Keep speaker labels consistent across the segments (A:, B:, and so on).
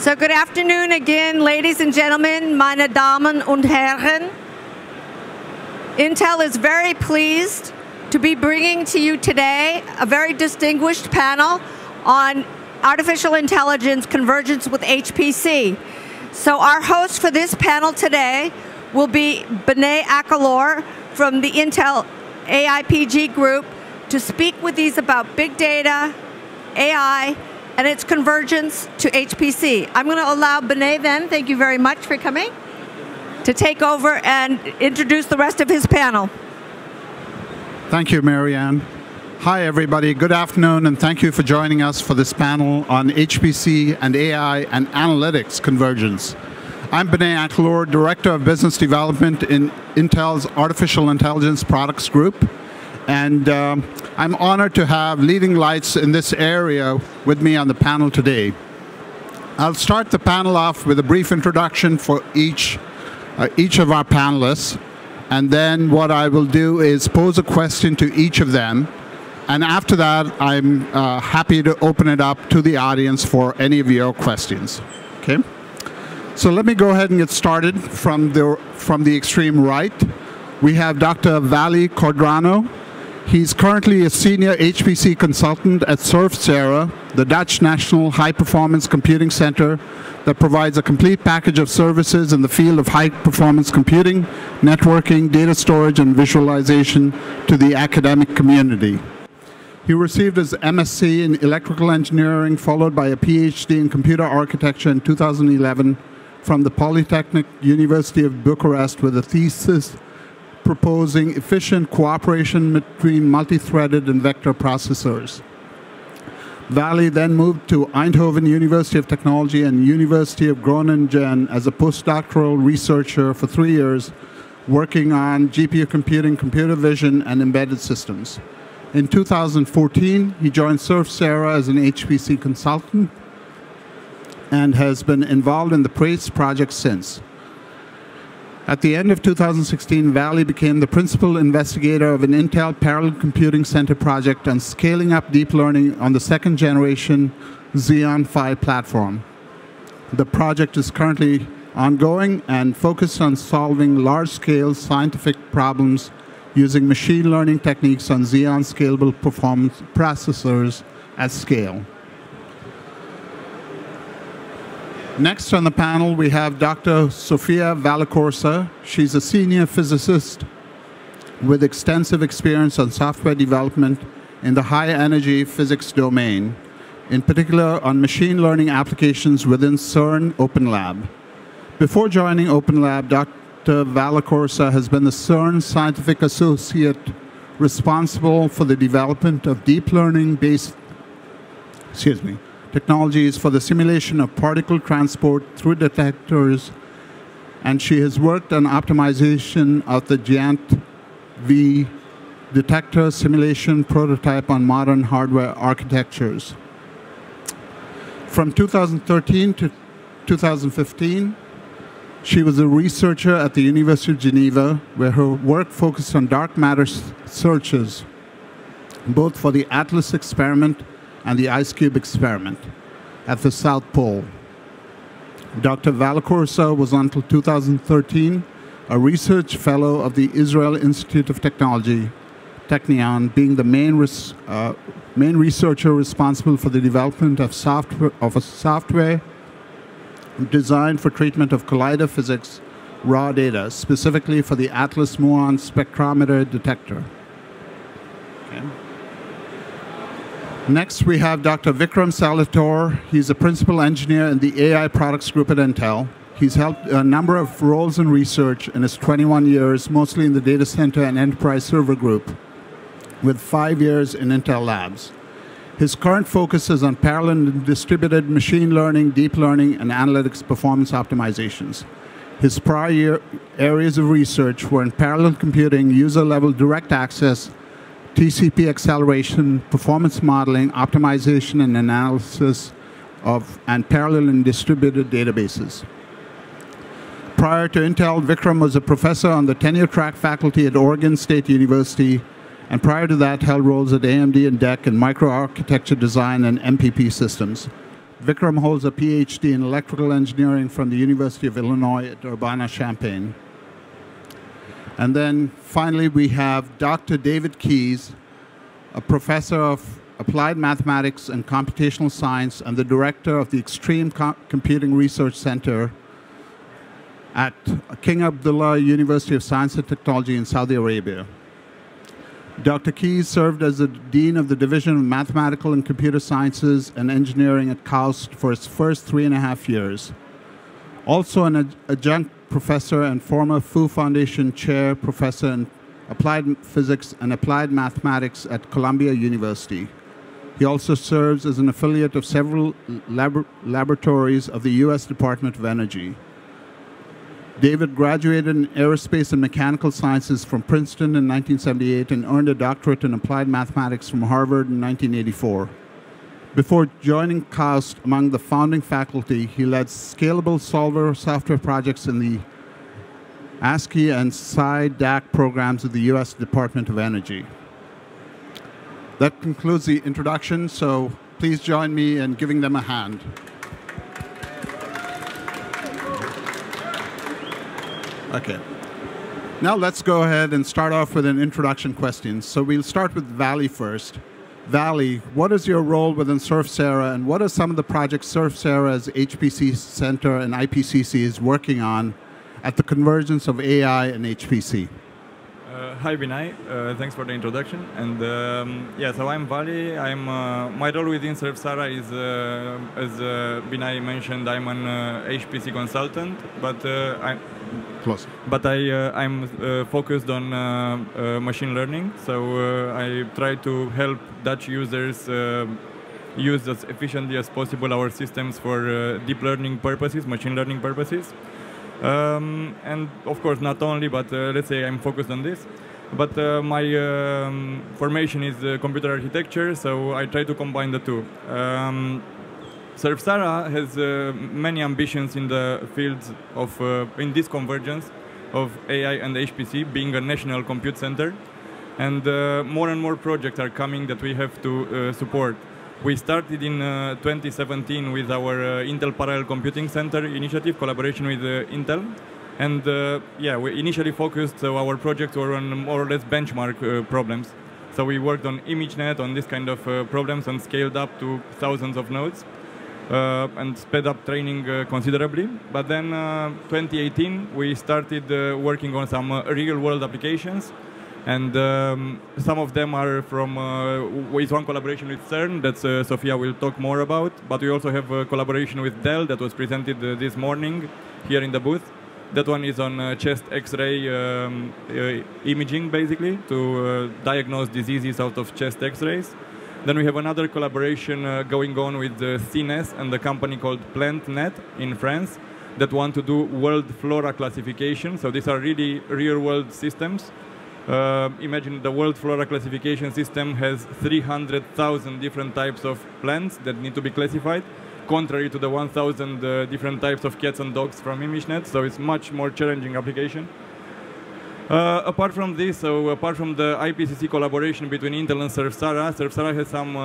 A: So good afternoon again, ladies and gentlemen, meine Damen und Herren. Intel is very pleased to be bringing to you today a very distinguished panel on artificial intelligence convergence with HPC. So our host for this panel today will be Binay Ackalloor from the Intel AIPG group to speak with these about big data, AI, and its convergence to HPC. I'm going to allow Binay then, thank you very much for coming, to take over and introduce the rest of his panel.
B: Thank you, Marianne. Hi, everybody. Good afternoon, and thank you for joining us for this panel on HPC and AI and analytics convergence. I'm Binay Ackalloor, Director of Business Development in Intel's Artificial Intelligence Products Group. And I'm honored to have leading lights in this area with me on the panel today. I'll start the panel off with a brief introduction for each of our panelists. And then what I will do is pose a question to each of them. And after that, I'm happy to open it up to the audience for any of your questions. Okay? So let me go ahead and get started from the extreme right. We have Dr. Vallecorsa. He's currently a senior HPC consultant at Sofia, the Dutch National High-Performance Computing Center that provides a complete package of services in the field of high-performance computing, networking, data storage, and visualization to the academic community. He received his MSc in electrical engineering, followed by a PhD in computer architecture in 2011 from the Polytechnic University of Bucharest with a thesis proposing efficient cooperation between multi-threaded and vector processors. Valle then moved to Eindhoven University of Technology and University of Groningen as a postdoctoral researcher for 3 years, working on GPU computing, computer vision, and embedded systems. In 2014, he joined Sofia as an HPC consultant and has been involved in the PRACE project since. At the end of 2016, Valle became the principal investigator of an Intel Parallel Computing Center project on scaling up deep learning on the second-generation Xeon Phi platform. The project is currently ongoing and focused on solving large-scale scientific problems using machine learning techniques on Xeon scalable performance processors at scale. Next on the panel, we have Dr. Sofia Vallecorsa. She's a senior physicist with extensive experience on software development in the high-energy physics domain, in particular on machine learning applications within CERN Open Lab. Before joining Open Lab, Dr. Vallecorsa has been the CERN scientific associate responsible for the development of deep learning-based technologies for the simulation of particle transport through detectors, and she has worked on optimization of the Giant V detector simulation prototype on modern hardware architectures. From 2013 to 2015, she was a researcher at the University of Geneva, where her work focused on dark matter searches, both for the ATLAS experiment and the IceCube experiment at the South Pole. Dr. Vallecorsa was until 2013 a research fellow of the Israel Institute of Technology, Technion, being the main researcher responsible for the development of a software designed for treatment of collider physics raw data, specifically for the ATLAS muon spectrometer detector. Okay. Next, we have Dr. Vikram Saletore. He's a principal engineer in the AI products group at Intel. He's held a number of roles in research in his 21 years, mostly in the data center and enterprise server group, with 5 years in Intel labs. His current focus is on parallel and distributed machine learning, deep learning, and analytics performance optimizations. His prior areas of research were in parallel computing, user-level direct access, TCP acceleration, performance modeling, optimization and analysis of and parallel and distributed databases. Prior to Intel, Vikram was a professor on the tenure-track faculty at Oregon State University, and prior to that held roles at AMD and DEC in microarchitecture design and MPP systems. Vikram holds a PhD in electrical engineering from the University of Illinois at Urbana-Champaign. And then finally, we have Dr. David Keyes, a professor of applied mathematics and computational science and the director of the Extreme Computing Research Center at King Abdullah University of Science and Technology in Saudi Arabia. Dr. Keyes served as the Dean of the Division of Mathematical and Computer Sciences and Engineering at KAUST for its first 3.5 years. Also an adjunct professor and former Fu Foundation Chair Professor in Applied Physics and Applied Mathematics at Columbia University. He also serves as an affiliate of several laboratories of the U.S. Department of Energy. David graduated in aerospace and mechanical sciences from Princeton in 1978 and earned a doctorate in applied mathematics from Harvard in 1984. Before joining KAUST among the founding faculty, he led scalable solver software projects in the ASCII and SCI-DAC programs of the U.S. Department of Energy. That concludes the introduction, so please join me in giving them a hand. Okay. Now let's go ahead and start off with an introduction question. So we'll start with Valley first. Valley, what is your role within Surf-Sera, and what are some of the projects Surf-Sera's HPC Center and IPCC is working on at the convergence of AI and HPC?
C: Hi, Binay. Thanks for the introduction. And yeah, so I'm Valley. My role within Surf-Sera is, as Binay mentioned, I'm an HPC consultant, but I'm focused on machine learning. So I try to help Dutch users use as efficiently as possible our systems for deep learning purposes, machine learning purposes. And of course, not only, but let's say I'm focused on this. But my formation is computer architecture, so I try to combine the two. Surf-Sera has many ambitions in the fields of, in this convergence of AI and HPC, being a national compute center. And more and more projects are coming that we have to support. We started in 2017 with our Intel Parallel Computing Center initiative, collaboration with Intel. And yeah, we initially focused, so our projects were on more or less benchmark problems. So we worked on ImageNet, on this kind of problems, and scaled up to thousands of nodes and sped up training considerably. But then 2018, we started working on some real-world applications. And some of them are from, with one collaboration with CERN that Sofia will talk more about. But we also have a collaboration with Dell that was presented this morning here in the booth. That one is on chest X-ray imaging, basically, to diagnose diseases out of chest X-rays. Then we have another collaboration going on with CNES and a company called PlantNet in France that want to do world flora classification. So these are really real-world systems. Imagine the World Flora Classification System has 300,000 different types of plants that need to be classified, contrary to the 1,000 different types of cats and dogs from ImageNet, so it's much more challenging application. Apart from this, so apart from the IPCC collaboration between Intel and Surf-Sera, Surf-Sera has some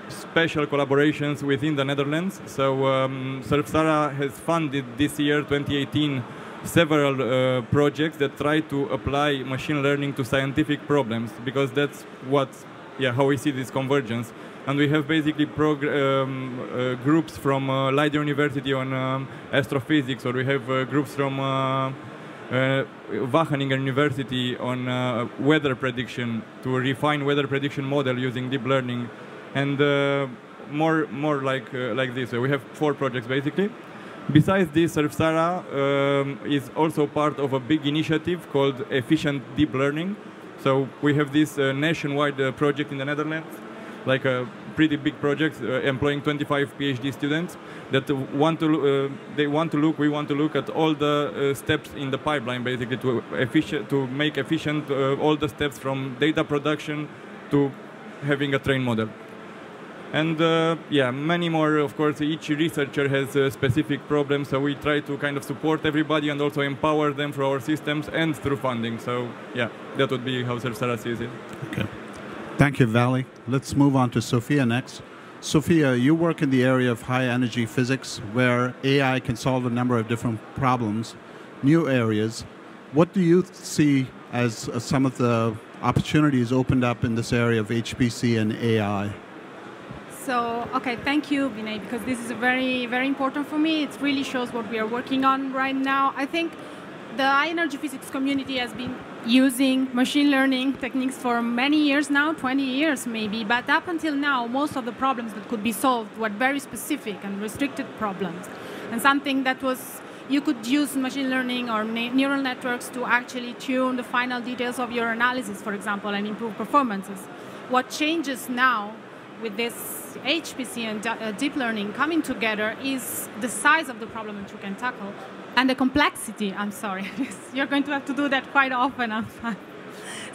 C: special collaborations within the Netherlands. So Surf-Sera has funded this year, 2018, several projects that try to apply machine learning to scientific problems, because that's what, yeah, how we see this convergence. And we have basically groups from Leiden University on astrophysics, or we have groups from Wageningen University on weather prediction, to refine weather prediction model using deep learning, and more like this. So we have 4 projects basically. Besides this, Surf-Sera is also part of a big initiative called Efficient Deep Learning. So we have this nationwide project in the Netherlands, like a pretty big project employing 25 PhD students that want to we want to look at all the steps in the pipeline, basically to make efficient all the steps from data production to having a trained model. And yeah, many more, of course. Each researcher has specific problems, so we try to kind of support everybody and also empower them through our systems and through funding. So yeah, that would be how Surf-Sera sees it.
B: Okay. Thank you, Valley. Let's move on to Sofia next. Sofia, you work in the area of high energy physics, where AI can solve a number of different problems, new areas. What do you see as some of the opportunities opened up in this area of HPC and AI?
D: So, okay, thank you, Binay, because this is very, very important for me. It really shows what we are working on right now. I think the high energy physics community has been using machine learning techniques for many years now, 20 years maybe, but up until now, most of the problems that could be solved were very specific and restricted problems. And something that was, you could use machine learning or neural networks to actually tune the final details of your analysis, for example, and improve performances. What changes now with this HPC and deep learning coming together is the size of the problem that you can tackle and the complexity. I'm sorry, you're going to have to do that quite often.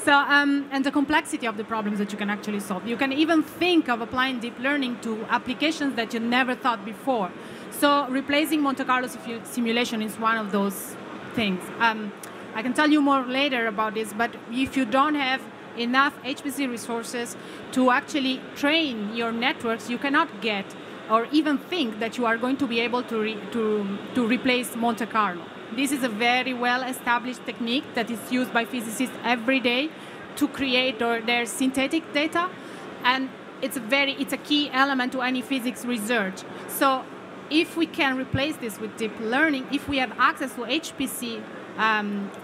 D: So, and the complexity of the problems that you can actually solve. You can even think of applying deep learning to applications that you never thought before. So replacing Monte Carlo simulation is one of those things. I can tell you more later about this, but if you don't have enough HPC resources to actually train your networks, you cannot get or even think that you are going to be able to replace Monte Carlo. This is a very well-established technique that is used by physicists every day to create their synthetic data, and it's a key element to any physics research. So if we can replace this with deep learning, if we have access to HPC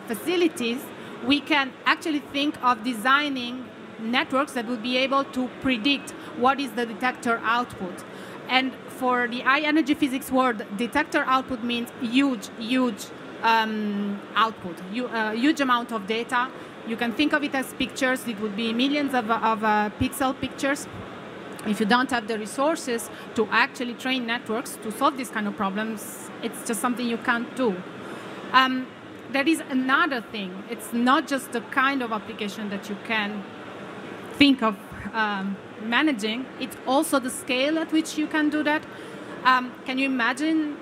D: facilities, we can actually think of designing networks that would be able to predict what is the detector output. And for the high energy physics world, detector output means huge output, huge amount of data. You can think of it as pictures. It would be millions of pixel pictures. If you don't have the resources to actually train networks to solve these kind of problems, it's just something you can't do. There is another thing. It's not just the kind of application that you can think of managing. It's also the scale at which you can do that. Can you imagine?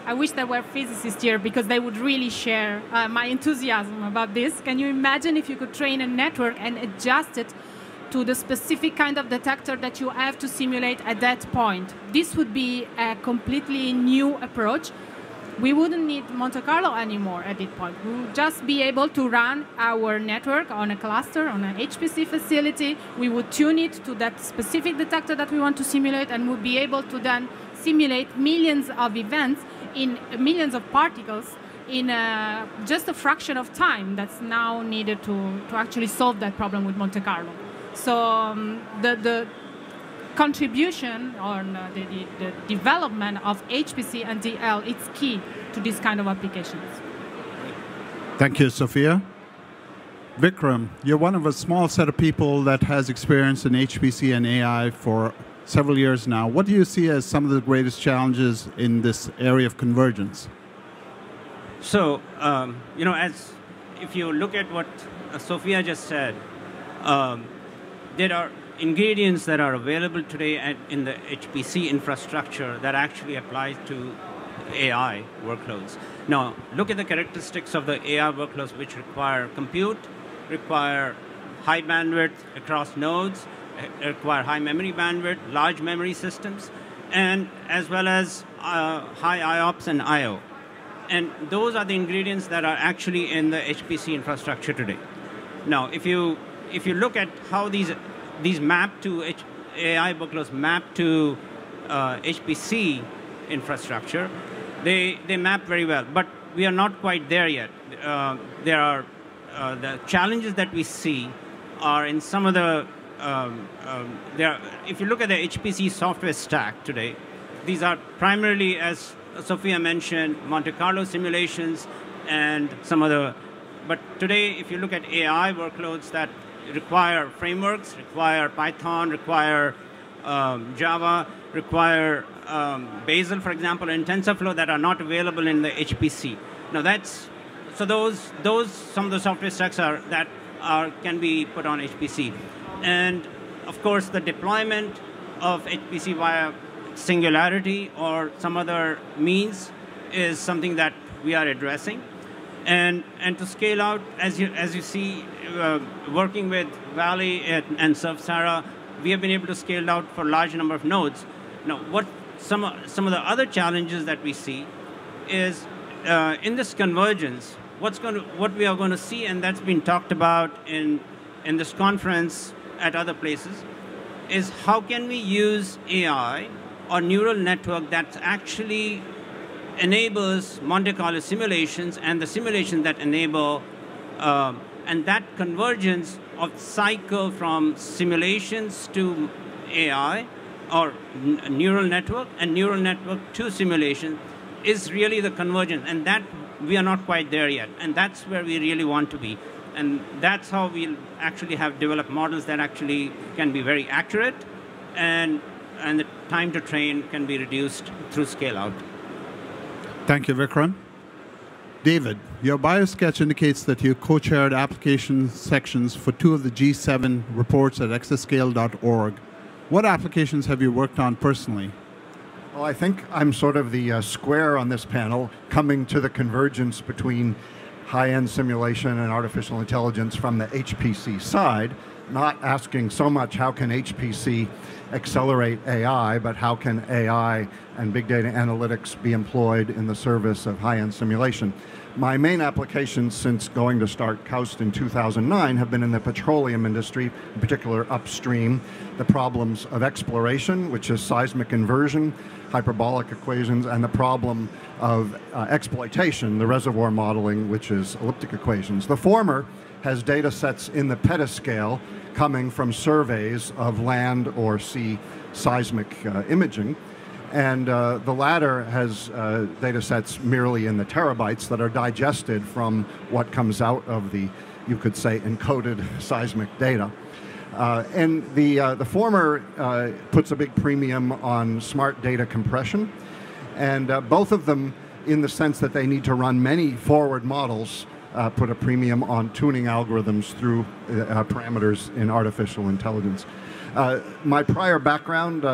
D: I wish there were physicists here because they would really share my enthusiasm about this. Can you imagine if you could train a network and adjust it to the specific kind of detector that you have to simulate at that point? This would be a completely new approach. We wouldn't need Monte Carlo anymore at this point. We would just be able to run our network on a cluster, on an HPC facility. We would tune it to that specific detector that we want to simulate, and would be able to then simulate millions of events in millions of particles in just a fraction of time that's now needed to actually solve that problem with Monte Carlo. So the contribution or the development of HPC and DL, it's key to this kind of applications.
B: Thank you, Sofia. Vikram, you're one of a small set of people that has experience in HPC and AI for several years now. What do you see as some of the greatest challenges in this area of convergence?
E: So, if you look at what Sofia just said, there are ingredients that are available today in the HPC infrastructure that actually apply to AI workloads. Now, look at the characteristics of the AI workloads which require compute, require high bandwidth across nodes, require high memory bandwidth, large memory systems, and as well as high IOPS and IO. And those are the ingredients that are actually in the HPC infrastructure today. Now, if you look at how these map to AI workloads map to HPC infrastructure, they map very well. But we are not quite there yet. There are the challenges that we see are in some of the if you look at the HPC software stack today, these are primarily, as Sofia mentioned, Monte Carlo simulations and some other. But today, if you look at AI workloads that require frameworks, require Python, require Java, require Bazel, for example, and TensorFlow that are not available in the HPC. Now those some of the software stacks can be put on HPC. And of course, the deployment of HPC via Singularity or some other means is something that we are addressing. And to scale out, as you see, working with Valley and Samsara, we have been able to scale out for a large number of nodes. Now, what some of the other challenges that we see is in this convergence, what we are going to see, and that's been talked about in this conference at other places, is how can we use AI or neural network that actually enables Monte Carlo simulations and the simulations that enable, and that convergence of cycle from simulations to AI or neural network and neural network to simulation is really the convergence, and that we are not quite there yet, and that's where we really want to be. And that's how we'll actually have developed models that actually can be very accurate, and the time to train can be reduced through scale out.
B: Thank you, Vikram. David, your bio sketch indicates that you co-chaired application sections for 2 of the G7 reports at exascale.org. What applications have you worked on personally?
F: Well, I think I'm sort of the square on this panel, coming to the convergence between high-end simulation and artificial intelligence from the HPC side, not asking so much how can HPC accelerate AI, but how can AI and big data analytics be employed in the service of high-end simulation. My main applications since going to start KAUST in 2009 have been in the petroleum industry, in particular upstream, the problems of exploration, which is seismic inversion, hyperbolic equations, and the problem of exploitation, the reservoir modeling, which is elliptic equations. The former has data sets in the petascale coming from surveys of land or sea seismic imaging. And the latter has data sets merely in the terabytes that are digested from what comes out of the, you could say, encoded seismic data. And the former puts a big premium on smart data compression, and both of them, in the sense that they need to run many forward models, put a premium on tuning algorithms through parameters in artificial intelligence. My prior background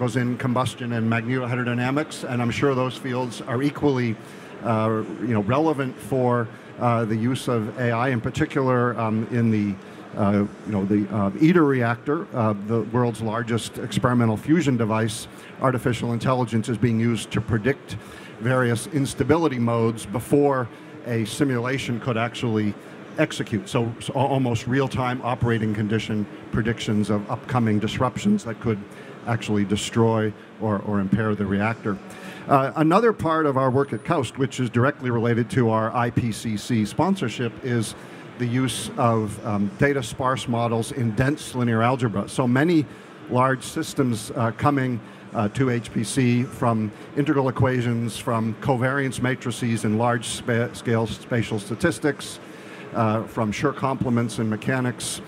F: was in combustion and magnetohydrodynamics, and I'm sure those fields are equally relevant for the use of AI, in particular in the ITER reactor, the world's largest experimental fusion device. Artificial intelligence is being used to predict various instability modes before a simulation could actually execute. So almost real-time operating condition predictions of upcoming disruptions that could actually destroy or impair the reactor. Another part of our work at KAUST, which is directly related to our IPCC sponsorship, is the use of data sparse models in dense linear algebra. So many large systems coming to HPC from integral equations, from covariance matrices in large scale spatial statistics, from Schur complements in mechanics,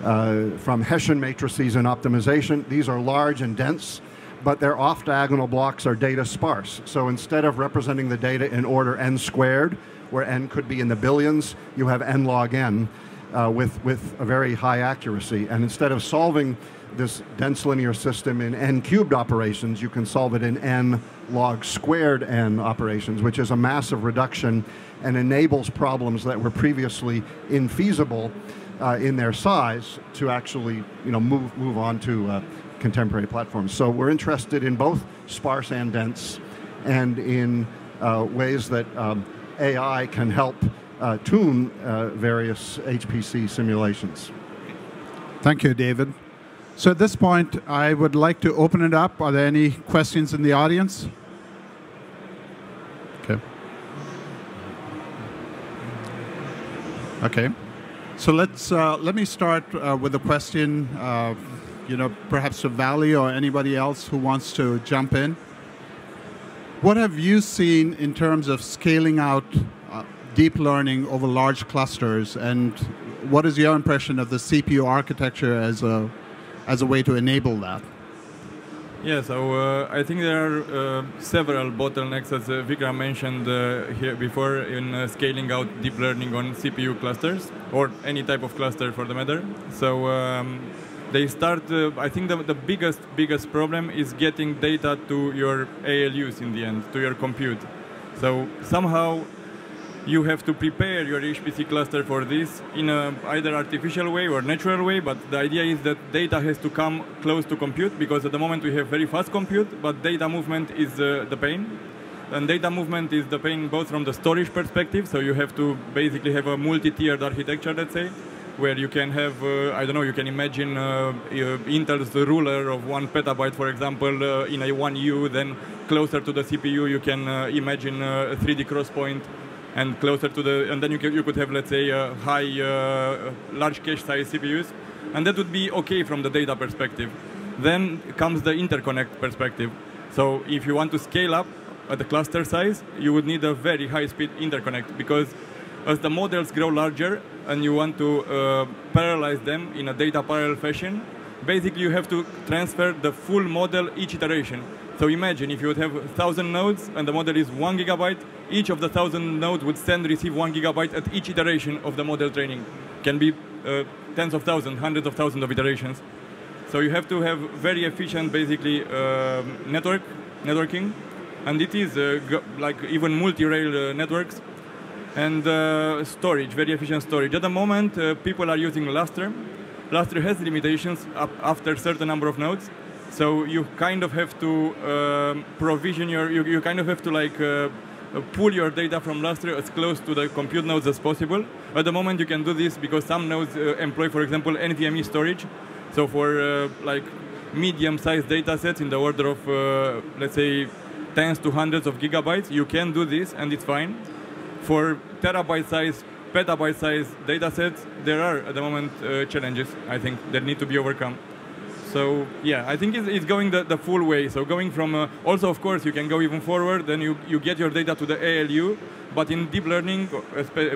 F: from Hessian matrices in optimization. These are large and dense, but their off-diagonal blocks are data sparse. So instead of representing the data in order n squared, where n could be in the billions, you have n log n with a very high accuracy. And instead of solving this dense linear system in n cubed operations, you can solve it in n log squared n operations, which is a massive reduction and enables problems that were previously infeasible in their size to actually move on to contemporary platforms. So we're interested in both sparse and dense, and in ways that AI can help tune various HPC simulations.
B: Thank you, David. So at this point, I would like to open it up. Are there any questions in the audience? Okay. Okay. So let me start with a question, perhaps to Valley or anybody else who wants to jump in. What have you seen in terms of scaling out deep learning over large clusters, and what is your impression of the CPU architecture as a way to enable that?
C: Yeah, so I think there are several bottlenecks, as Vikram mentioned here before, in scaling out deep learning on CPU clusters, or any type of cluster for the matter. So they start, I think the biggest problem is getting data to your ALUs in the end, to your compute. So somehow you have to prepare your HPC cluster for this in a either artificial way or natural way, but the idea is that data has to come close to compute, because at the moment we have very fast compute, but data movement is the pain. And data movement is the pain both from the storage perspective, so you have to basically have a multi-tiered architecture, let's say, where you can have, I don't know, you can imagine Intel's ruler of 1 petabyte, for example, in a 1U, then closer to the CPU, you can imagine a 3D crosspoint, and closer to the, and then you could have, let's say, large cache size CPUs, and that would be okay from the data perspective. Then comes the interconnect perspective. So if you want to scale up at the cluster size, you would need a very high-speed interconnect, because as the models grow larger and you want to parallelize them in a data parallel fashion, basically you have to transfer the full model each iteration. So imagine if you would have 1,000 nodes and the model is 1 gigabyte, each of the 1,000 nodes would send receive 1 gigabyte at each iteration of the model training. Can be tens of thousands, hundreds of thousands of iterations. So you have to have very efficient, basically, networking. And it is like even multi-rail networks. And storage, very efficient storage. At the moment, people are using Lustre. Lustre has limitations after a certain number of nodes. So you kind of have to provision you kind of have to like pull your data from Lustre as close to the compute nodes as possible. At the moment, you can do this because some nodes employ, for example, NVMe storage. So for like medium-sized data sets in the order of, let's say, tens to hundreds of gigabytes, you can do this, and it's fine. For terabyte-size, petabyte-size data sets, there are, at the moment, challenges, I think, that need to be overcome. So, yeah, I think it's going the full way. So going from, also, of course, you can go even forward, then you get your data to the ALU, but in deep learning,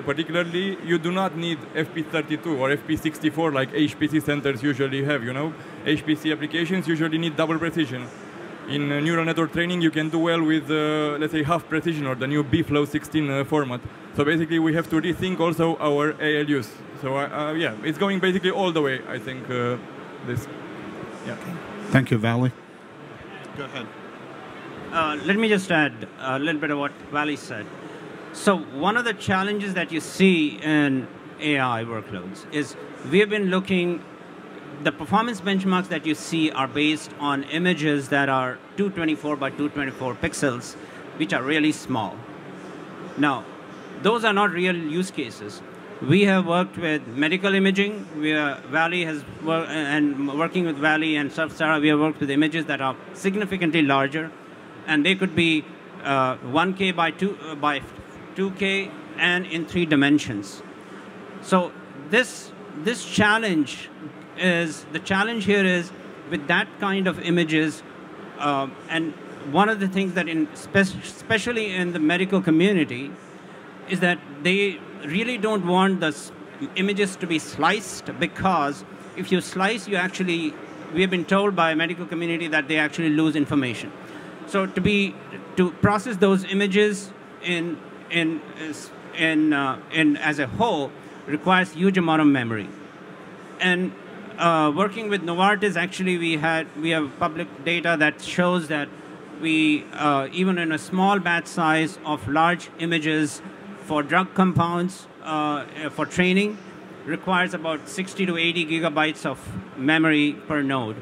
C: particularly, you do not need FP32 or FP64 like HPC centers usually have, you know. HPC applications usually need double precision. In neural network training, you can do well with, let's say, half precision or the new bflow 16 format. So basically, we have to rethink also our ALUs. So yeah, it's going basically all the way, I think, this. Yeah.
B: Thank you, Valley. Go ahead.
E: Let me just add a little bit of what Valley said. So one of the challenges that you see in AI workloads is we have been looking, the performance benchmarks that you see are based on images that are 224 by 224 pixels, which are really small. Now, those are not real use cases. We have worked with medical imaging. Valley has and working with Valley and Sarah, we have worked with images that are significantly larger, and they could be 1K by 2K and in 3 dimensions. So this challenge is, the challenge here is with that kind of images, and one of the things that especially in the medical community is that they really don't want the images to be sliced, because if you slice, we have been told by medical community that they actually lose information. So to process those images as a whole requires huge amount of memory. And working with Novartis, actually we have public data that shows that we even in a small batch size of large images for drug compounds for training requires about 60 to 80 gigabytes of memory per node.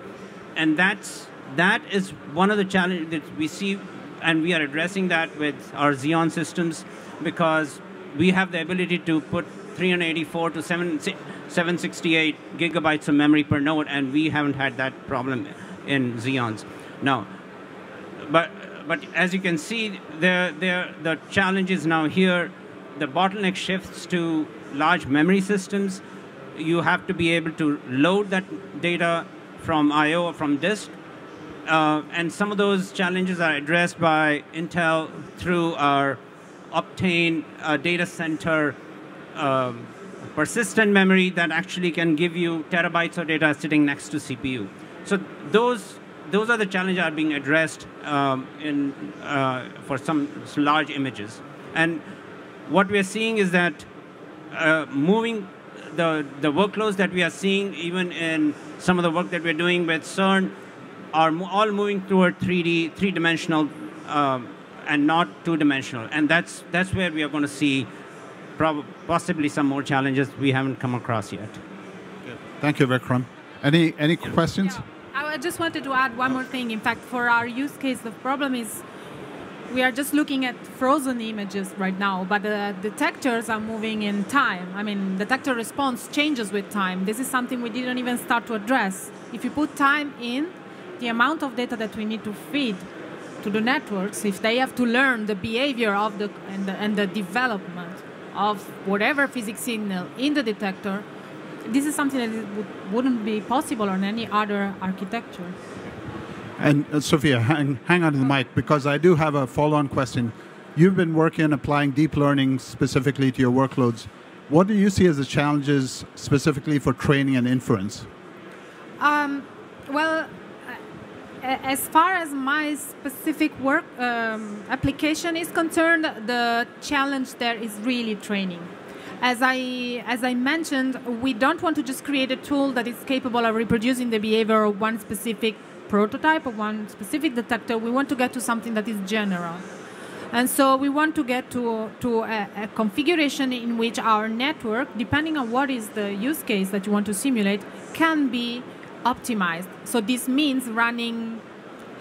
E: And that is one of the challenges that we see, and we are addressing that with our Xeon systems, because we have the ability to put 384 to 768 gigabytes of memory per node, and we haven't had that problem in Xeons. Now, but as you can see, the challenge is now here. The bottleneck shifts to large memory systems. You have to be able to load that data from I/O or from disk. And some of those challenges are addressed by Intel through our Optane data center persistent memory that actually can give you terabytes of data sitting next to CPU. So those are the challenges that are being addressed for some large images. And what we are seeing is that moving the workloads that we are seeing, even in some of the work that we're doing with CERN, are all moving toward 3D-dimensional and not 2-dimensional. And that's where we are going to see possibly some more challenges we haven't come across yet.
B: Thank you, Vikram. Any questions?
D: Yeah. I just wanted to add one more thing. In fact, for our use case, the problem is we are just looking at frozen images right now, but the detectors are moving in time. I mean, detector response changes with time. This is something we didn't even start to address. If you put time in, the amount of data that we need to feed to the networks, if they have to learn the behavior of and the development of whatever physics signal in the detector, this is something that wouldn't be possible on any other architecture.
B: And Sofia, hang on to the mic, because I do have a follow-on question. You've been working on applying deep learning specifically to your workloads. What do you see as the challenges specifically for training and inference?
D: Well, as far as my specific work application is concerned, the challenge there is really training. As I mentioned, we don't want to just create a tool that is capable of reproducing the behavior of one specific prototype of one specific detector. We want to get to something that is general. And so we want to get to a configuration in which our network, depending on what is the use case that you want to simulate, can be optimized. So this means running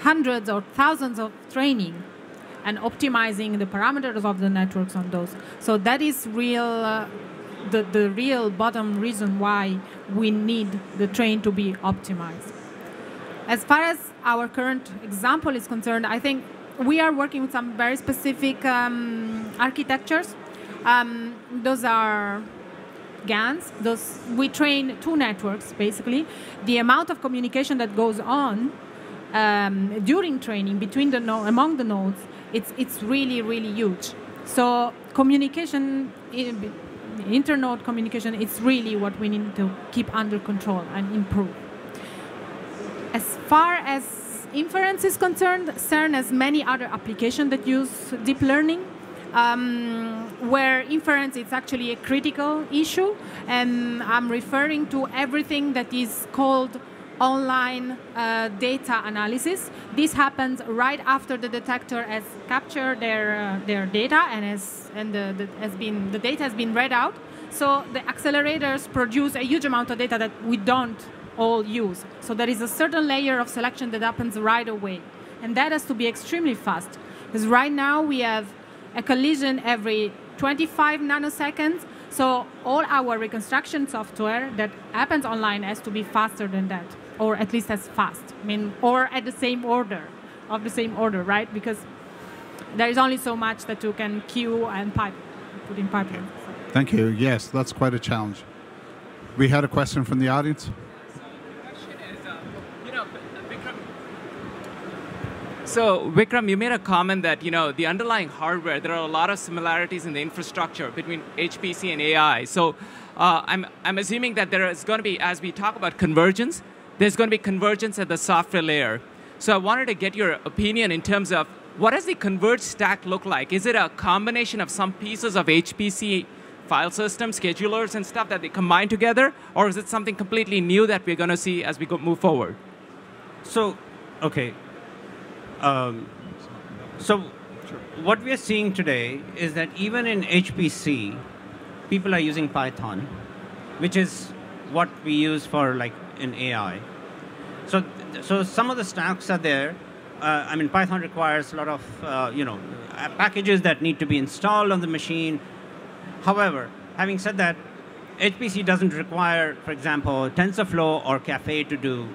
D: hundreds or thousands of training and optimizing the parameters of the networks on those. So that is the real bottom reason why we need the train to be optimized. As far as our current example is concerned, I think we are working with some very specific architectures. Those are GANs. We train two networks, basically. The amount of communication that goes on during training between among the nodes, it's really, really huge. So communication, inter-node communication, it's really what we need to keep under control and improve. As far as inference is concerned, CERN has many other applications that use deep learning, where inference is actually a critical issue. And I'm referring to everything that is called online data analysis. This happens right after the detector has captured their data and the data has been read out. So the accelerators produce a huge amount of data that we don't all use. So there is a certain layer of selection that happens right away. And that has to be extremely fast. Because right now we have a collision every 25 nanoseconds. So all our reconstruction software that happens online has to be faster than that, or at least as fast. I mean, or at the same order, right? Because there is only so much that you can queue and put in pipeline.
B: Thank you. Yes, that's quite a challenge. We had a question from the audience.
G: So, Vikram, you made a comment that, the underlying hardware, there are a lot of similarities in the infrastructure between HPC and AI. So, I'm assuming that there is going to be, as we talk about convergence, there's going to be convergence at the software layer. So, I wanted to get your opinion in terms of what does the converged stack look like? Is it a combination of some pieces of HPC file systems, schedulers, and stuff that they combine together? Or is it something completely new that we're going to see as we move forward?
E: So, okay. So what we are seeing today is that even in HPC, people are using Python, which is what we use for in AI. So some of the stacks are there. I mean, Python requires a lot of packages that need to be installed on the machine. However, having said that, HPC doesn't require, for example, TensorFlow or Caffe to do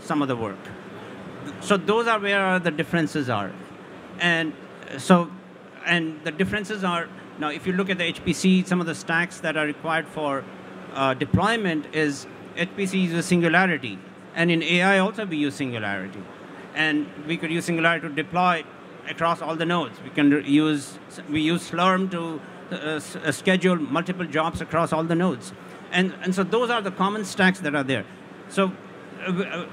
E: some of the work. So those are where the differences are. And the differences are, now if you look at the HPC, some of the stacks that are required for deployment is HPC uses Singularity. And in AI also we use Singularity. And we could use Singularity to deploy across all the nodes. We use Slurm to schedule multiple jobs across all the nodes. And so those are the common stacks that are there. So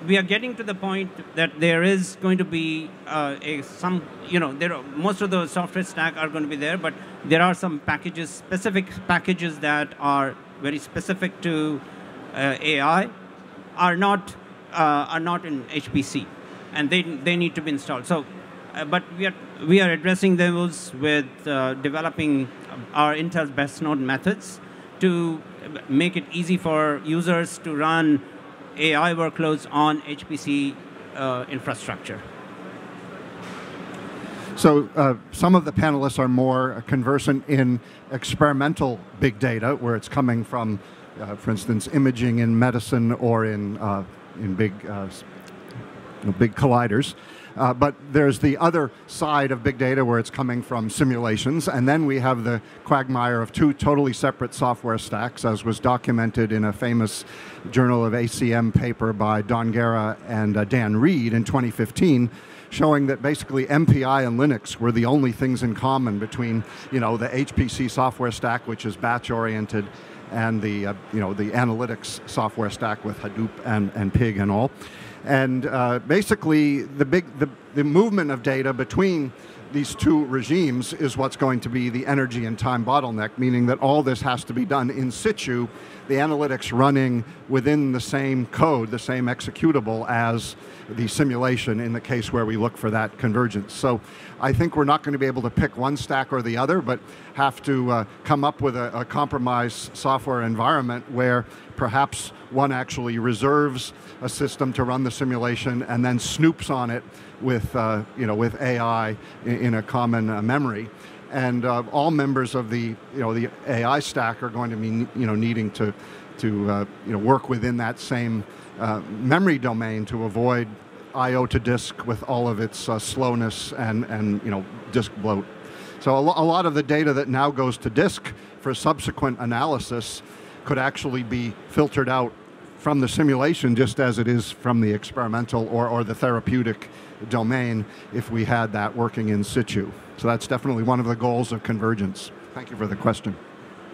E: we are getting to the point that there is going to be most of the software stack are going to be there, but there are some packages, specific packages that are very specific to AI, are not in HPC, and they need to be installed. So but we are addressing those with developing our Intel's best node methods to make it easy for users to run AI workloads on HPC infrastructure.
F: So some of the panelists are more conversant in experimental big data, where it's coming from, for instance, imaging in medicine or in big big colliders. But there's the other side of big data where it's coming from simulations, and then we have the quagmire of two totally separate software stacks, as was documented in a famous Journal of ACM paper by Don Guerra and Dan Reed in 2015, showing that basically MPI and Linux were the only things in common between the HPC software stack, which is batch-oriented, and the the analytics software stack with Hadoop and Pig and all. And basically, the movement of data between these two regimes is what's going to be the energy and time bottleneck, meaning that all this has to be done in situ, the analytics running within the same code, the same executable as the simulation in the case where we look for that convergence. So I think we're not going to be able to pick one stack or the other, but have to come up with a compromise software environment where perhaps one actually reserves a system to run the simulation and then snoops on it with with AI in a common memory. And all members of the the AI stack are going to be needing to work within that same memory domain to avoid I/O to disk with all of its slowness and disk bloat. So a lot of the data that now goes to disk for subsequent analysis could actually be filtered out from the simulation, just as it is from the experimental or the therapeutic domain, if we had that working in situ. So that's definitely one of the goals of convergence. Thank you for the question.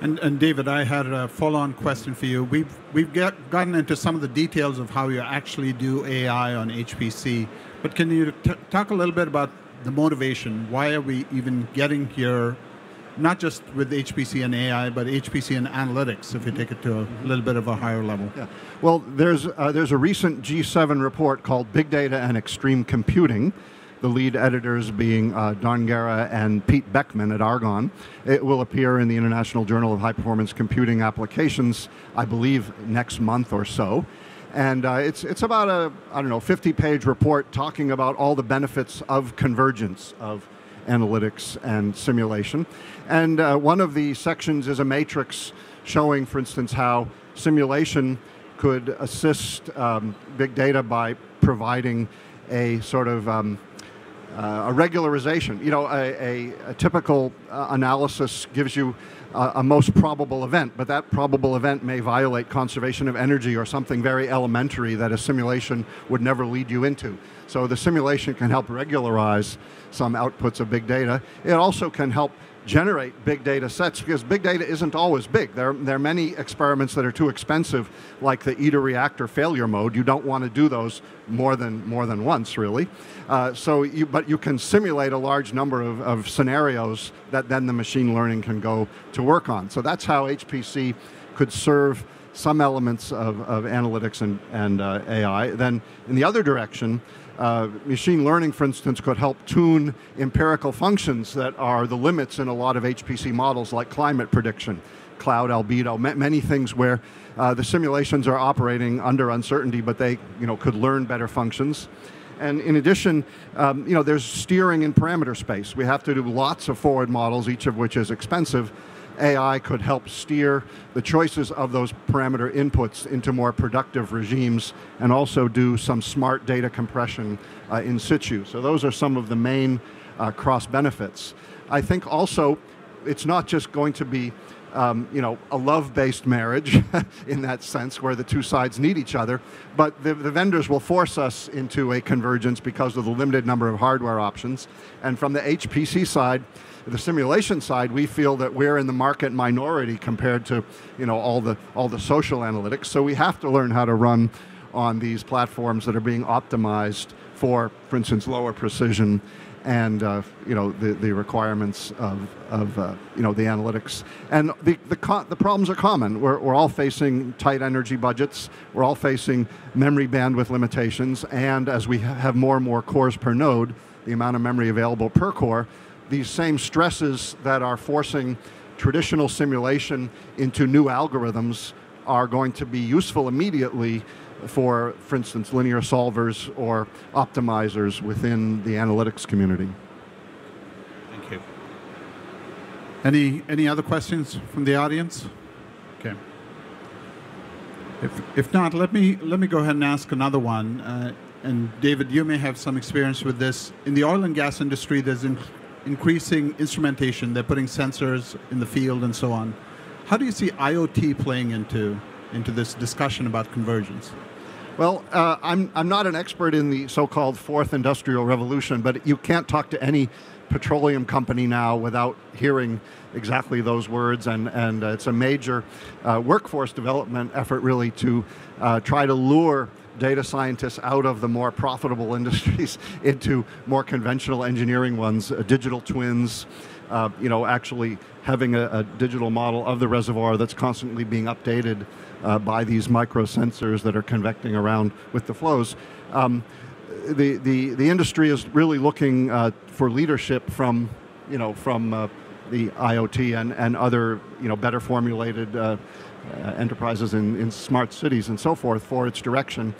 B: And David, I had a follow-on question for you. We've gotten into some of the details of how you actually do AI on HPC, but can you talk a little bit about the motivation? Why are we even getting here, not just with HPC and AI, but HPC and analytics, if you take it to a little bit of a higher level?
F: Yeah. Well, there's a recent G7 report called Big Data and Extreme Computing, the lead editors being Don Guerra and Pete Beckman at Argonne. It will appear in the International Journal of High Performance Computing Applications, I believe, next month or so. And it's about a, 50-page report talking about all the benefits of convergence of analytics and simulation. And one of the sections is a matrix showing, for instance, how simulation could assist big data by providing a sort of a regularization. A typical analysis gives you a most probable event, but that probable event may violate conservation of energy or something very elementary that a simulation would never lead you into. So the simulation can help regularize some outputs of big data. It also can help generate big data sets, because big data isn't always big. There are many experiments that are too expensive, like the ITER reactor failure mode. You don't want to do those more than once, really. But you can simulate a large number of scenarios that then the machine learning can go to work on. So that's how HPC could serve some elements of analytics and AI. Then in the other direction, machine learning, for instance, could help tune empirical functions that are the limits in a lot of HPC models, like climate prediction, cloud albedo, many things where the simulations are operating under uncertainty, but they could learn better functions. And in addition, there's steering in parameter space. We have to do lots of forward models, each of which is expensive. AI could help steer the choices of those parameter inputs into more productive regimes, and also do some smart data compression in situ. So those are some of the main cross benefits. I think also it's not just going to be a love-based marriage in that sense, where the two sides need each other, but the vendors will force us into a convergence because of the limited number of hardware options. And from the HPC side, the simulation side, we feel that we're in the market minority compared to all the social analytics. So we have to learn how to run on these platforms that are being optimized for instance, lower precision and the requirements of the analytics. And the problems are common. We're all facing tight energy budgets. We're all facing memory bandwidth limitations. And as we have more and more cores per node, the amount of memory available per core, these same stresses that are forcing traditional simulation into new algorithms are going to be useful immediately for instance, linear solvers or optimizers within the analytics community.
B: Thank you. Any other questions from the audience? Okay. If not, let me go ahead and ask another one. And David, you may have some experience with this. In the oil and gas industry, there's increasing instrumentation. They're putting sensors in the field and so on. How do you see IoT playing into this discussion about convergence?
F: Well, I'm not an expert in the so-called fourth industrial revolution, but you can't talk to any petroleum company now without hearing exactly those words, and it's a major workforce development effort really to try to lure data scientists out of the more profitable industries into more conventional engineering ones, digital twins, actually having a digital model of the reservoir that's constantly being updated by these micro sensors that are convecting around with the flows. The industry is really looking for leadership from the IoT and other better formulated enterprises in smart cities and so forth for its direction.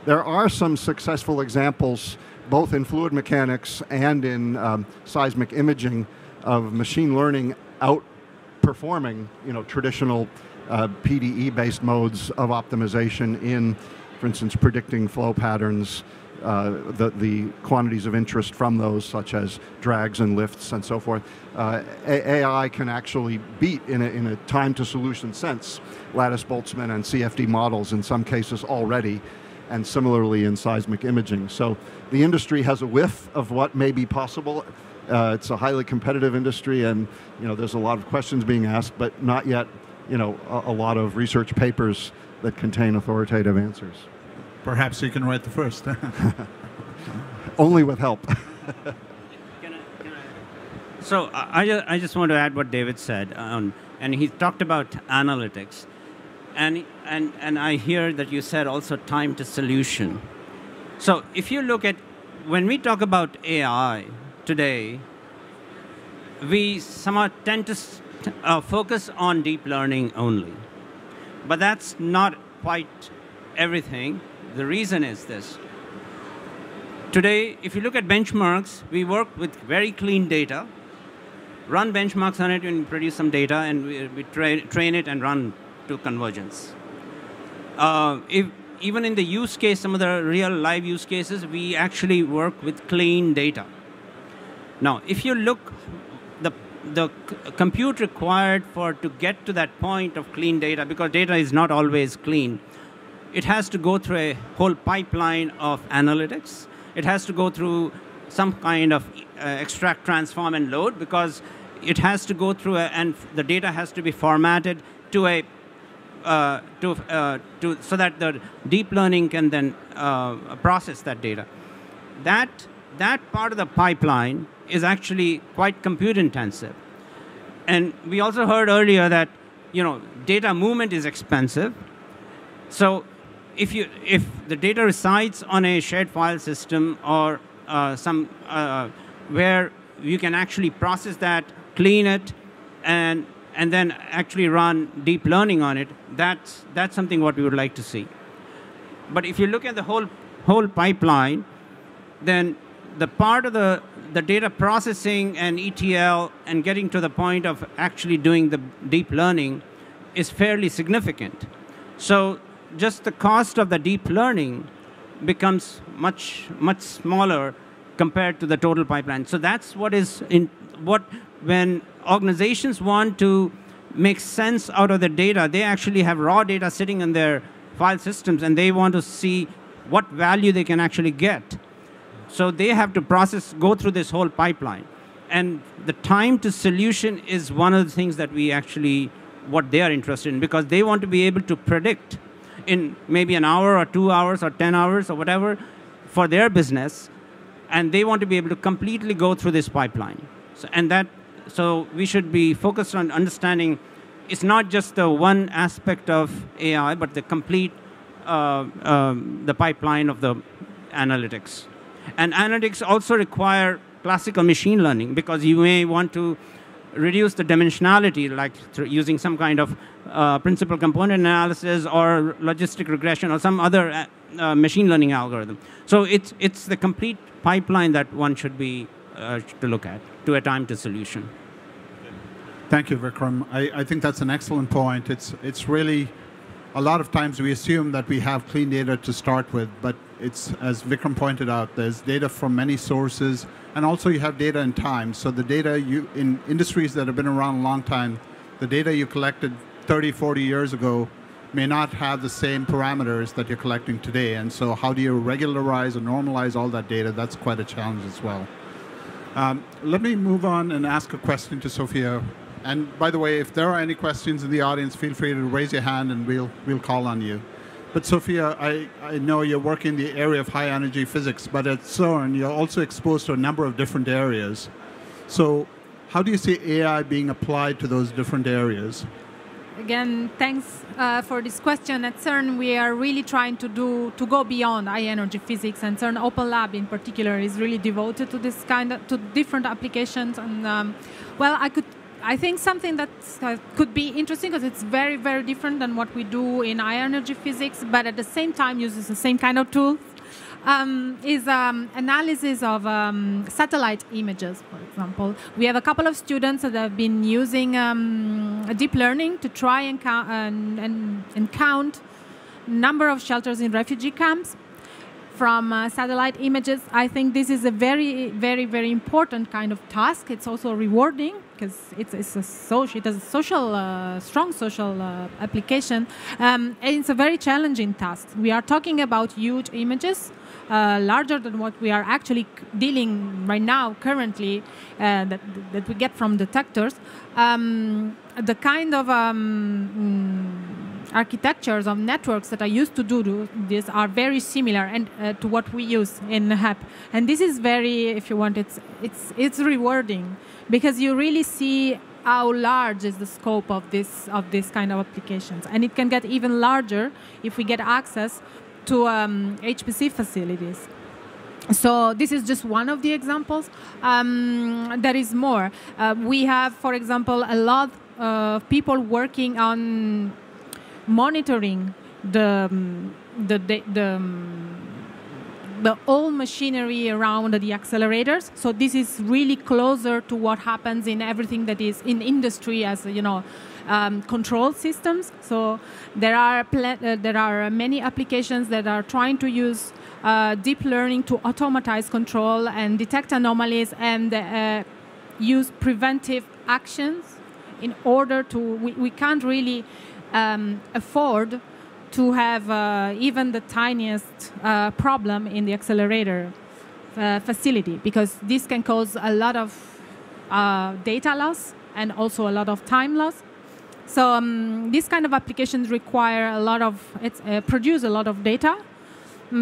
F: There are some successful examples both in fluid mechanics and in seismic imaging of machine learning outperforming traditional PDE-based modes of optimization in, for instance, predicting flow patterns, the quantities of interest from those, such as drags and lifts and so forth. AI can actually beat, in a time-to-solution sense, Lattice-Boltzmann and CFD models in some cases already, and similarly in seismic imaging. So the industry has a whiff of what may be possible. It's a highly competitive industry, and there's a lot of questions being asked, but not yet a lot of research papers that contain authoritative answers.
B: Perhaps you can write the first.
F: Only with help.
E: So I just want to add what David said, and he talked about analytics, and I hear that you said also time to solution. So if you look at, when we talk about AI today, we somehow tend to focus on deep learning only. But that's not quite everything. The reason is this. Today, if you look at benchmarks, we work with very clean data, run benchmarks on it and produce some data, and we train it and run to convergence. Even in the use case, some of the real live use cases, we actually work with clean data. Now, if you look, the compute required to get to that point of clean data, because data is not always clean, it has to go through a whole pipeline of analytics. It has to go through some kind of extract, transform, and load, because it has to go through, and the data has to be formatted to so that the deep learning can then process that data. That part of the pipeline is actually quite compute intensive. And we also heard earlier that data movement is expensive. So if the data resides on a shared file system or some where you can actually process that, clean it, and then actually run deep learning on it, that's something what we would like to see. But if you look at the whole pipeline, then the part of the data processing and ETL and getting to the point of actually doing the deep learning is fairly significant. So just the cost of the deep learning becomes much smaller compared to the total pipeline. So that's when organizations want to make sense out of the data, they actually have raw data sitting in their file systems, and they want to see what value they can actually get. So they have to go through this whole pipeline. And the time to solution is one of the things that what they are interested in, because they want to be able to predict in maybe an hour or 2 hours or 10 hours or whatever for their business, and they want to be able to completely go through this pipeline. So we should be focused on understanding it's not just the one aspect of AI, but the complete the pipeline of the analytics. And analytics also require classical machine learning, because you may want to reduce the dimensionality, like using some kind of principal component analysis or logistic regression or some other machine learning algorithm. So it's the complete pipeline that one should be to look at to a time to solution.
B: Thank you, Vikram. I think that's an excellent point. It's really, a lot of times we assume that we have clean data to start with, but it's, as Vikram pointed out, there's data from many sources, and also you have data in time. So the data in industries that have been around a long time, the data you collected 30, 40 years ago may not have the same parameters that you're collecting today. And so how do you regularize or normalize all that data? That's quite a challenge as well. Let me move on and ask a question to Sofia. And by the way, if there are any questions in the audience, feel free to raise your hand and we'll call on you. But Sofia, I know you're working in the area of high energy physics, but at CERN, you're also exposed to a number of different areas. So how do you see AI being applied to those different areas?
D: Again, thanks for this question. At CERN, we are really trying to go beyond high energy physics, and CERN Open Lab in particular is really devoted to this to different applications. And well, I think something that could be interesting, because it's very, very different than what we do in high energy physics, but at the same time uses the same kind of tools, is analysis of satellite images, for example. We have a couple of students that have been using deep learning to try and count number of shelters in refugee camps from satellite images. I think this is a very, very, very important kind of task. It's also rewarding, because it has a strong social application. And it's a very challenging task. We are talking about huge images, larger than what we are actually dealing right now, currently, that we get from detectors. The kind of architectures of networks that are used to do this are very similar and to what we use in HEP. And this is very, if you want, it's rewarding, because you really see how large is the scope of this kind of applications. And it can get even larger if we get access to HPC facilities. So this is just one of the examples. There is more. We have, for example, a lot of people working on monitoring the whole machinery around the accelerators. So this is really closer to what happens in everything that is in industry, as you know, control systems. So there are many applications that are trying to use deep learning to automatize control and detect anomalies and use preventive actions in order to. We can't really afford to have even the tiniest problem in the accelerator facility, because this can cause a lot of data loss and also a lot of time loss. So these kind of applications require a lot of, produce a lot of data,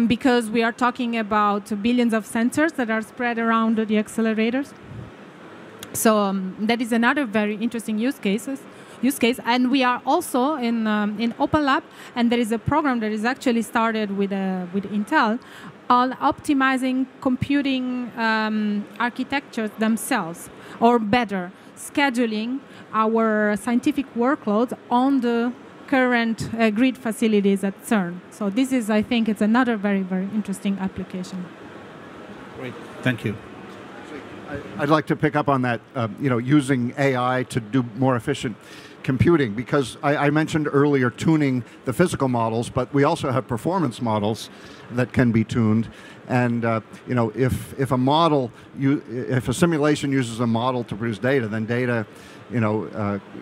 D: because we are talking about billions of sensors that are spread around the accelerators. So that is another very interesting use case. And we are also in Open Lab, and there is a program that is actually started with Intel on optimizing computing architectures themselves, or better, scheduling our scientific workloads on the current grid facilities at CERN. So this is, I think, it's another very, very interesting application.
B: Great, thank you.
F: I'd like to pick up on that, using AI to do more efficient computing, because I mentioned earlier tuning the physical models, but we also have performance models that can be tuned. And if a model, if a simulation uses a model to produce data, then data,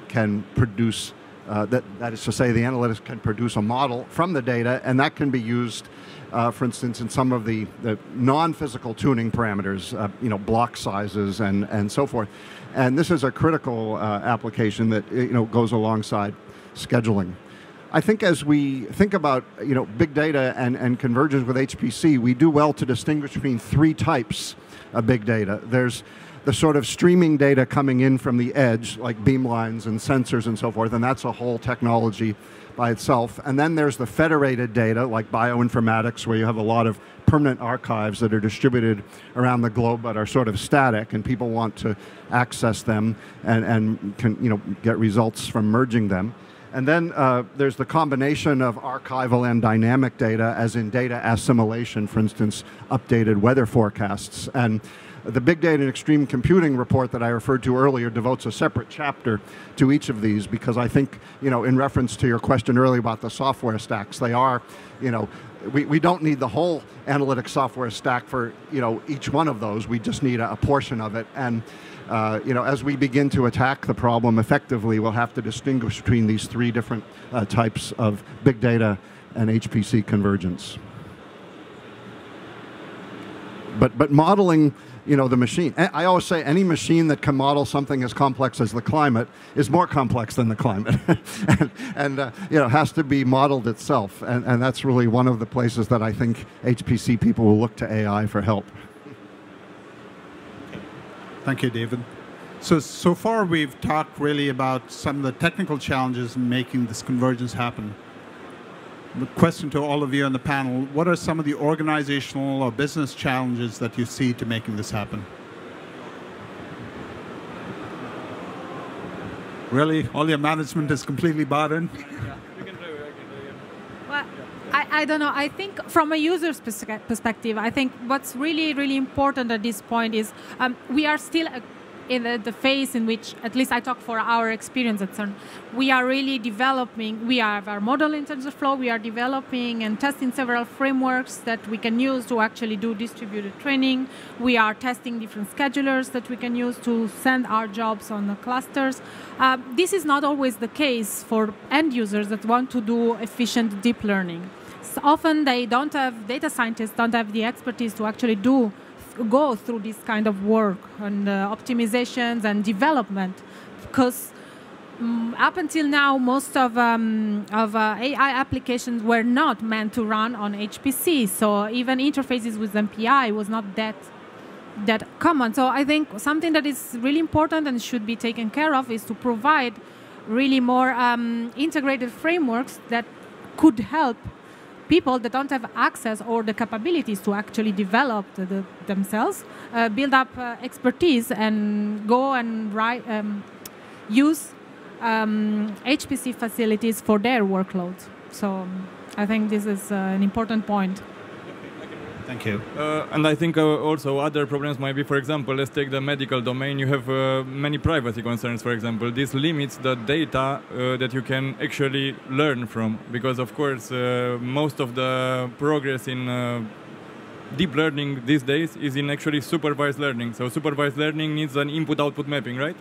F: can produce. That is to say, the analytics can produce a model from the data, and that can be used, for instance, in some of the non-physical tuning parameters, block sizes and so forth. And this is a critical application that goes alongside scheduling. I think as we think about big data and convergence with HPC, we do well to distinguish between three types of big data. There's the sort of streaming data coming in from the edge, like beamlines and sensors and so forth, and that's a whole technology by itself. And then there's the federated data, like bioinformatics, where you have a lot of permanent archives that are distributed around the globe but are sort of static, and people want to access them and can get results from merging them. And then there's the combination of archival and dynamic data, as in data assimilation, for instance, updated weather forecasts. And the Big Data and Extreme Computing report that I referred to earlier devotes a separate chapter to each of these, because I think, in reference to your question earlier about the software stacks, they are, we don't need the whole analytic software stack for, each one of those. We just need a portion of it. And as we begin to attack the problem effectively, we'll have to distinguish between these three different types of big data and HPC convergence. But modeling, the machine. I always say any machine that can model something as complex as the climate is more complex than the climate, and has to be modeled itself. And that's really one of the places that I think HPC people will look to AI for help.
B: Thank you, David. So far we've talked really about some of the technical challenges in making this convergence happen. The question to all of you on the panel, what are some of the organizational or business challenges that you see to making this happen? Really? All your management is completely bought in?
C: Yeah, you can do it.
D: Well, I don't know. I think from a user's perspective, I think what's really, really important at this point is we are still in the phase in which, at least I talk for our experience at CERN, we are really developing, we have our model in TensorFlow, we are developing and testing several frameworks that we can use to actually do distributed training. We are testing different schedulers that we can use to send our jobs on the clusters. This is not always the case for end users that want to do efficient deep learning. So often they don't have, data scientists don't have the expertise to actually go through this kind of work and optimizations and development, because up until now most of AI applications were not meant to run on HPC, so even interfaces with MPI was not that common. So I think something that is really important and should be taken care of is to provide really more integrated frameworks that could help people that don't have access or the capabilities to actually develop themselves, build up expertise and go and use HPC facilities for their workloads. So I think this is an important point.
B: Thank you.
C: And I think also other problems might be, for example, let's take the medical domain. You have many privacy concerns, for example. This limits the data that you can actually learn from, because, of course, most of the progress in deep learning these days is in actually supervised learning. So supervised learning needs an input-output mapping, right?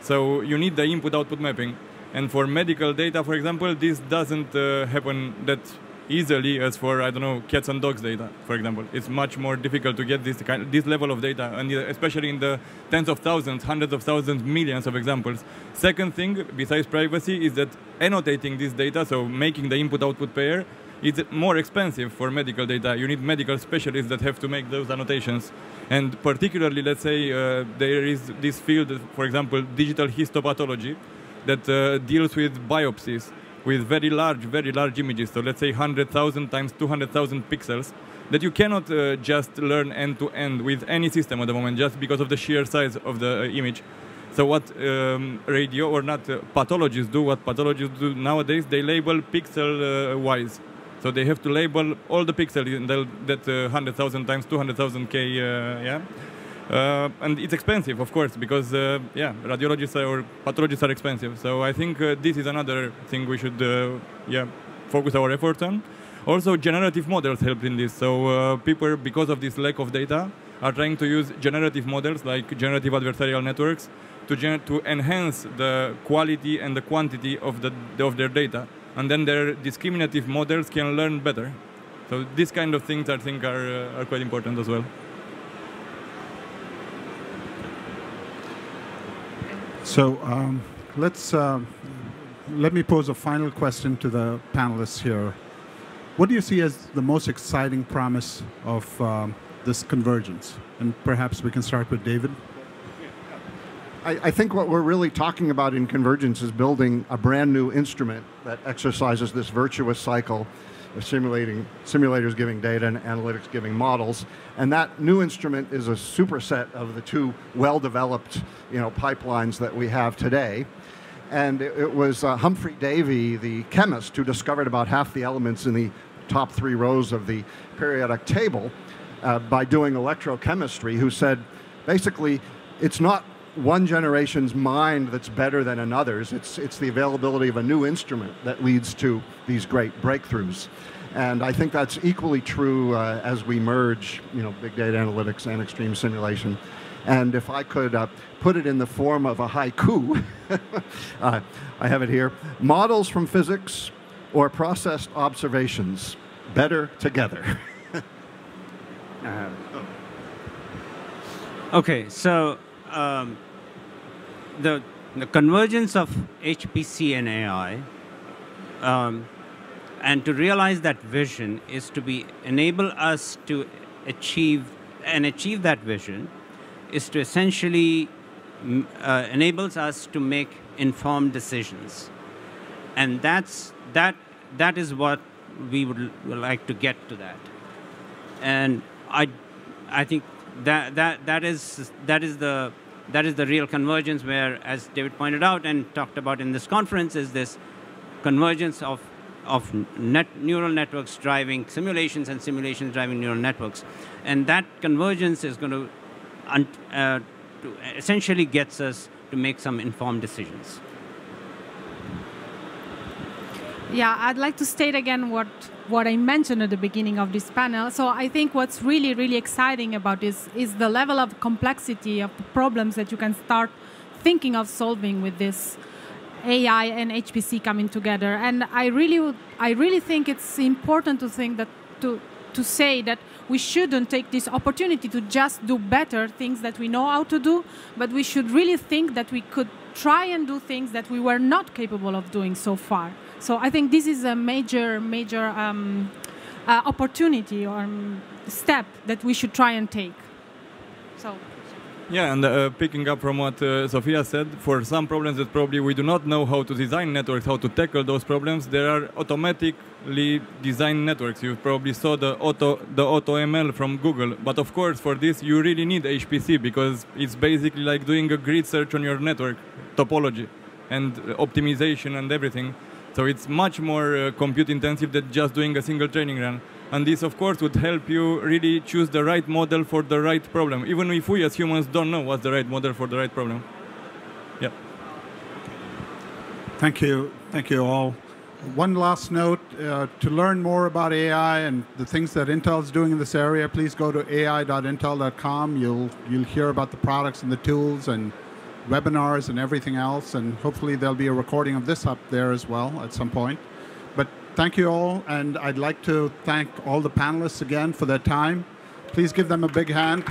C: So you need the input-output mapping. And for medical data, for example, this doesn't happen that easily as for, I don't know, cats and dogs data, for example. It's much more difficult to get this level of data, and especially in the tens of thousands, hundreds of thousands, millions of examples. Second thing, besides privacy, is that annotating this data, so making the input-output pair, is more expensive for medical data. You need medical specialists that have to make those annotations. And particularly, let's say, there is this field, for example, digital histopathology, that deals with biopsies, with very large images. So let's say 100,000 times 200,000 pixels that you cannot just learn end to end with any system at the moment, just because of the sheer size of the image. So what radio or not pathologists do, what pathologists do nowadays, they label pixel-wise. So they have to label all the pixels in that 100,000 times 200,000 K, yeah. And it's expensive, of course, because radiologists or pathologists are expensive. So I think this is another thing we should focus our efforts on. Also, generative models help in this. So people, because of this lack of data, are trying to use generative models like generative adversarial networks to enhance the quality and the quantity of their data. And then their discriminative models can learn better. So these kind of things, I think, are quite important as well.
B: So let me pose a final question to the panelists here. What do you see as the most exciting promise of this convergence? And perhaps we can start with David.
F: I think what we're really talking about in convergence is building a brand new instrument that exercises this virtuous cycle simulators giving data and analytics giving models. And that new instrument is a superset of the two well-developed pipelines that we have today. And it was Humphrey Davy, the chemist, who discovered about half the elements in the top 3 rows of the periodic table by doing electrochemistry, who said, basically, it's not one generation's mind that's better than another's. It's the availability of a new instrument that leads to these great breakthroughs. And I think that's equally true as we merge big data analytics and extreme simulation. And if I could put it in the form of a haiku, I have it here. Models from physics or processed observations, better together.
E: Okay, so the convergence of HPC and AI, and to realize that vision is to enable us to achieve that vision is to essentially enables us to make informed decisions, and that is what we would like to get to that, and I think that is the real convergence, where, as David pointed out and talked about in this conference, is this convergence of neural networks driving simulations and simulations driving neural networks, and that convergence is going to essentially gets us to make some informed decisions.
D: Yeah, I'd like to state again what I mentioned at the beginning of this panel. So I think what's really, really exciting about this is the level of complexity of the problems that you can start thinking of solving with this AI and HPC coming together. And I really think it's important to think that to say that we shouldn't take this opportunity to just do better things that we know how to do, but we should really think that we could try and do things that we were not capable of doing so far. So I think this is a major opportunity or step that we should try and take. So.
C: Yeah, and picking up from what Sofia said, for some problems that probably we do not know how to design networks, how to tackle those problems, there are automatically designed networks. You probably saw the AutoML from Google. But of course, for this, you really need HPC, because it's basically like doing a grid search on your network topology and optimization and everything. So it's much more compute intensive than just doing a single training run. And this, of course, would help you really choose the right model for the right problem, even if we as humans don't know what's the right model for the right problem. Yeah.
B: Thank you. Thank you all. One last note, to learn more about AI and the things that Intel is doing in this area, please go to ai.intel.com. You'll hear about the products and the tools and webinars and everything else, and hopefully there'll be a recording of this up there as well at some point. But thank you all, and I'd like to thank all the panelists again for their time. Please give them a big hand.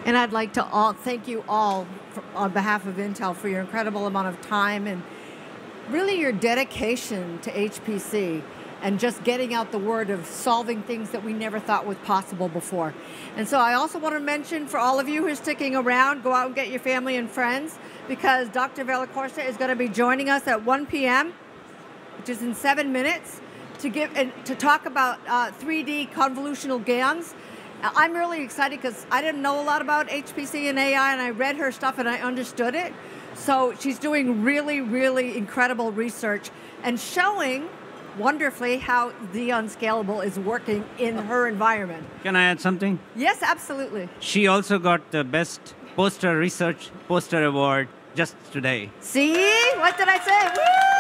A: And I'd like to thank you all on behalf of Intel for your incredible amount of time and really your dedication to HPC and just getting out the word of solving things that we never thought was possible before. And so I also want to mention for all of you who are sticking around, go out and get your family and friends, because Dr. Vallecorsa is going to be joining us at 1 p.m., which is in 7 minutes, to talk about 3D convolutional GANs. I'm really excited because I didn't know a lot about HPC and AI, and I read her stuff and I understood it. So she's doing really, really incredible research and showing wonderfully how the Unscalable is working in her environment.
E: Can I add something?
A: Yes, absolutely.
E: She also got the Best Research Poster Award just today.
A: See? What did I say? Woo!